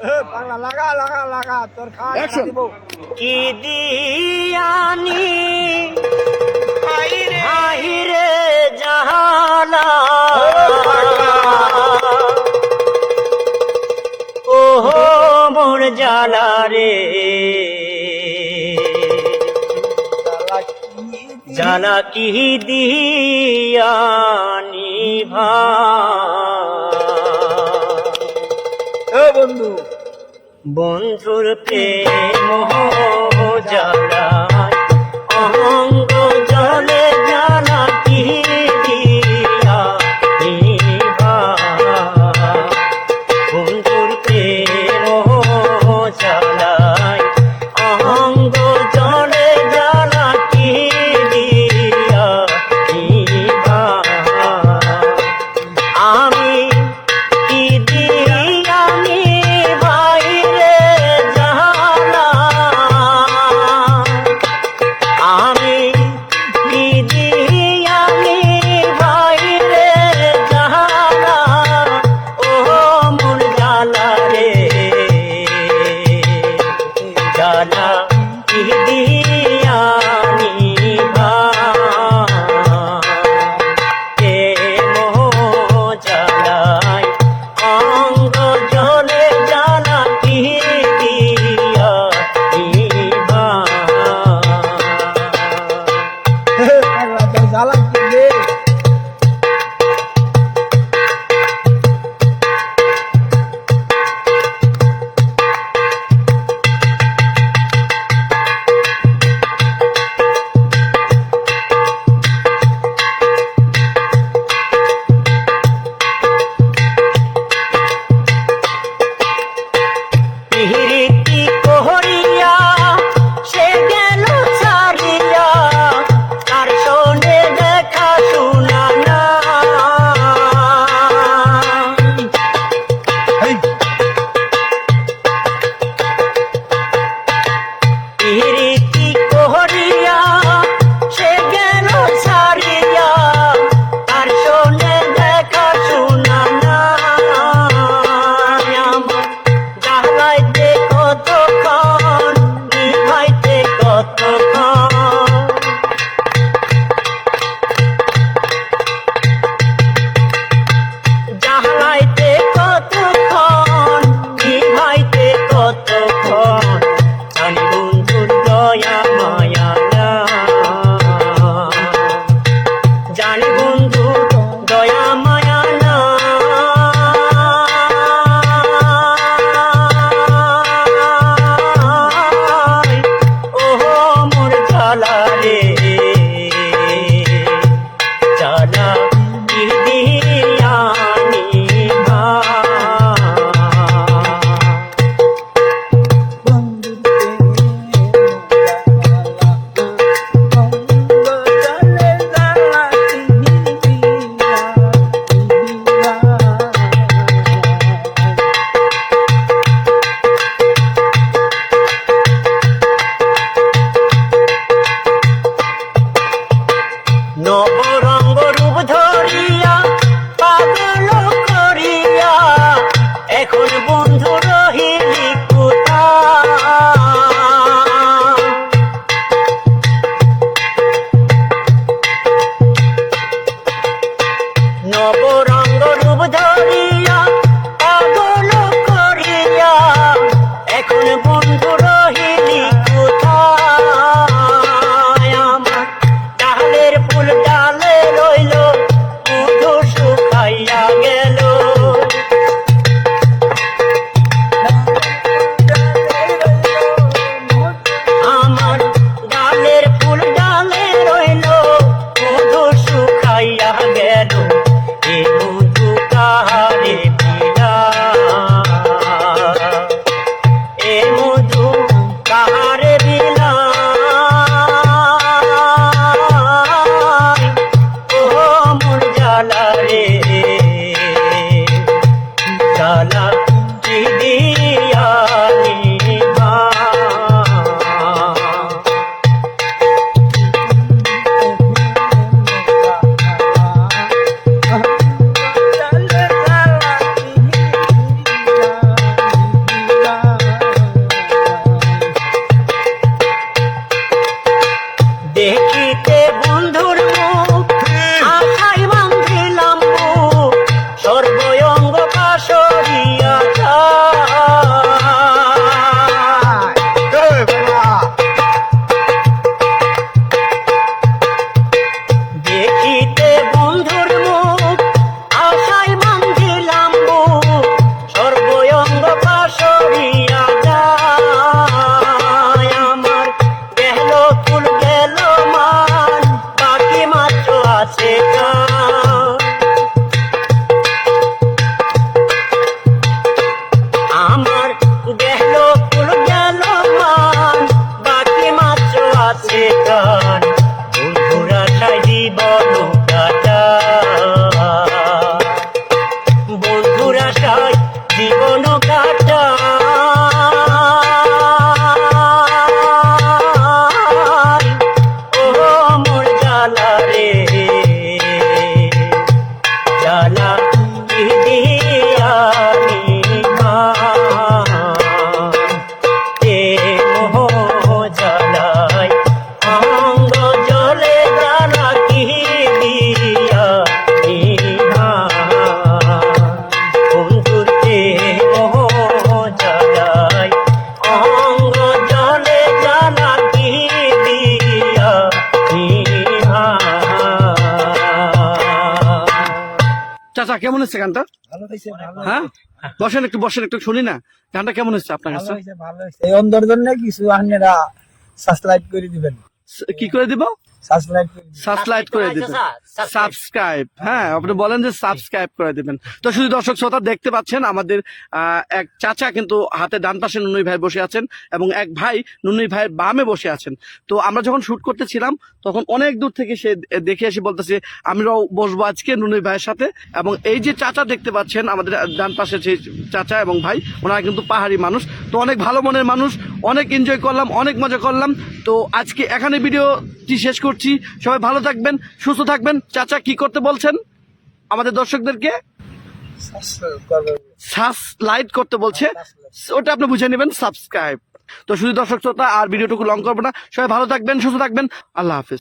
পাগলা লাগা লাগা লাগা তোর খাওয়া Action! দিব। কি দিয়ানি আহিরে জাহালা ওহো মোর জালা রে জালা কি দিয়ানি ভা বন্ধু বন্ধুর প্রেম জ্বালায় অঙ্গ জলে জ্বালা কি দিয়া নিভা বন্ধুর প্রেম জ্বালায় অঙ্গ জলে জ্বালা কি দিয়া নিভা আমি কি দিয়ানি বাইরে জানা আমি কি দিয়ানি বাইরে জানা ও মন জালা রে জানা কি দিয়ানি ভা জ্বালায় অঙ্গ জলে জানা কি দিয়া নিভা পাগলা তোর জ্বালা কি রে পিরিতি কোহরিয়া সে গেল ছাড়িয়া তার শোনে দেখা শোনা না পিরিতি কোহরিয়া সে গেল ছাড়িয়া তার শোনে দেখা শোনা না আমার জালাইতে গেল ফুল গেল মান, বাকি মাত্র আছে গান, বন্ধুর আশায় জীবন কাটা, বন্ধুর আশায় জীবন কাটা। ও মোর জ্বালা রে জ্বালা কি দিয়ানি এ মোহ জ্বালায় অঙ্গ জলে জ্বালা কি দিয়ানি বন্ধুর মোহ জ্বালায় অঙ্গ জলে জ্বালা কি দিয়ানি। চাচা কেমন হচ্ছে গানটা? ভালো হয়েছে, ভালো হ্যাঁ, বসেন একটু শুনি না, গানটা কেমন হচ্ছে আপনার কাছে? হয়েছে, ভালো হয়েছে। এই অন্ধের জন্য কিছু আপনারা সাবস্ক্রাইব করে দিবেন, কি করে দিব? সাবস্ক্রাইব করে দিবেন। সাবস্ক্রাইব করে দিবেন, সাবস্ক্রাইব, হ্যাঁ আপনি বলেন যে সাবস্ক্রাইব করে দিবেন। তো শুধু দর্শক শ্রোতা দেখতে পাচ্ছেন আমাদের এক চাচা কিন্তু হাতে ডান পাশে নুনুই ভাই বসে আছেন এবং এক ভাই নুনুই ভাইয়ের বামে বসে আছেন। তো আমরা যখন শুট করতেছিলাম তখন অনেক দূর থেকে সে দেখে এসে বলতেছে আমরাও বসবো আজকে নুনুই ভাইয়ের সাথে। এবং এই যে চাচা দেখতে পাচ্ছেন আমাদের ডান পাশে যে চাচা এবং ভাই, ওনারা কিন্তু পাহাড়ি মানুষ, তো অনেক ভালো মনের মানুষ, অনেক এনজয় করলাম, অনেক মজা করলাম। তো আজকে এখানে ভিডিওটি শেষ করছি। সবাই ভালো থাকবেন, সুস্থ থাকবেন। চাচা কি করতে বলছেন আমাদের দর্শকদেরকে? সাবস্ক্রাইব করবেন। সাবস্ক্রাইব করতে বলছে, ওটা আপনি বুঝে নেবেন, সাবস্ক্রাইব। তো শুধু দর্শক শ্রোতা আর ভিডিওটুকু লং করবো না, সবাই ভালো থাকবেন, সুস্থ থাকবেন, আল্লাহ হাফিজ।